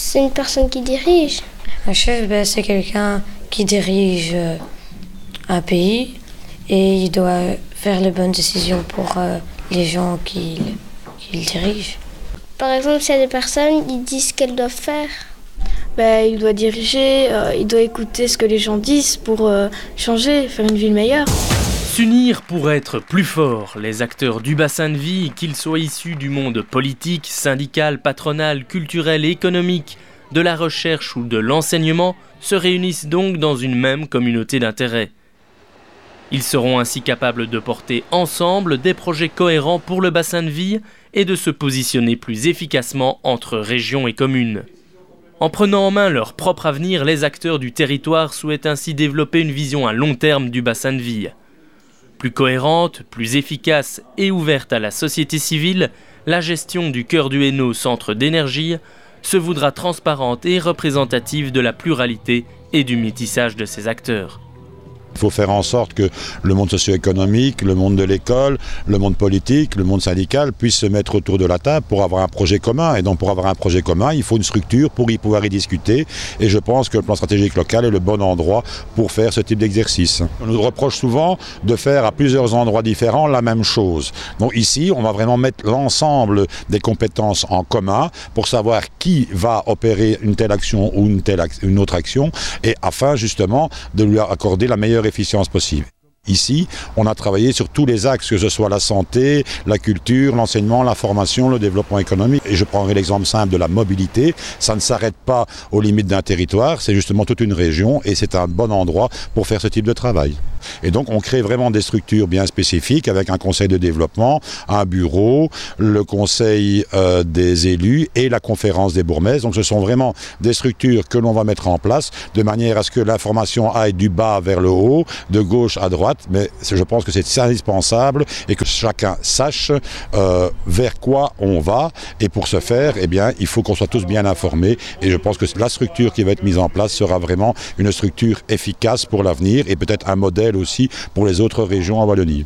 C'est une personne qui dirige. Un chef, c'est quelqu'un qui dirige un pays et il doit faire les bonnes décisions pour les gens qu'il dirige. Par exemple, s'il y a des personnes, ils disent ce qu'elles doivent faire. Il doit diriger, il doit écouter ce que les gens disent pour changer, faire une ville meilleure. S'unir pour être plus forts, les acteurs du bassin de vie, qu'ils soient issus du monde politique, syndical, patronal, culturel et économique, de la recherche ou de l'enseignement, se réunissent donc dans une même communauté d'intérêt. Ils seront ainsi capables de porter ensemble des projets cohérents pour le bassin de vie et de se positionner plus efficacement entre régions et communes. En prenant en main leur propre avenir, les acteurs du territoire souhaitent ainsi développer une vision à long terme du bassin de vie. Plus cohérente, plus efficace et ouverte à la société civile, la gestion du Cœur du Hainaut Centre d'énergie se voudra transparente et représentative de la pluralité et du métissage de ses acteurs. Il faut faire en sorte que le monde socio-économique, le monde de l'école, le monde politique, le monde syndical puissent se mettre autour de la table pour avoir un projet commun. Et donc pour avoir un projet commun, il faut une structure pour y pouvoir y discuter. Et je pense que le plan stratégique local est le bon endroit pour faire ce type d'exercice. On nous reproche souvent de faire à plusieurs endroits différents la même chose. Donc ici, on va vraiment mettre l'ensemble des compétences en commun pour savoir qui va opérer une telle action ou une autre action, et afin justement de lui accorder la meilleure efficience possible. Ici, on a travaillé sur tous les axes, que ce soit la santé, la culture, l'enseignement, la formation, le développement économique. Et je prendrai l'exemple simple de la mobilité. Ça ne s'arrête pas aux limites d'un territoire, c'est justement toute une région et c'est un bon endroit pour faire ce type de travail. Et donc, on crée vraiment des structures bien spécifiques avec un conseil de développement, un bureau, le conseil des élus et la conférence des bourgmestres. Donc, ce sont vraiment des structures que l'on va mettre en place de manière à ce que l'information aille du bas vers le haut, de gauche à droite. Mais je pense que c'est indispensable et que chacun sache vers quoi on va. Et pour ce faire, eh bien, il faut qu'on soit tous bien informés. Et je pense que la structure qui va être mise en place sera vraiment une structure efficace pour l'avenir et peut-être un modèle aussi pour les autres régions en Wallonie.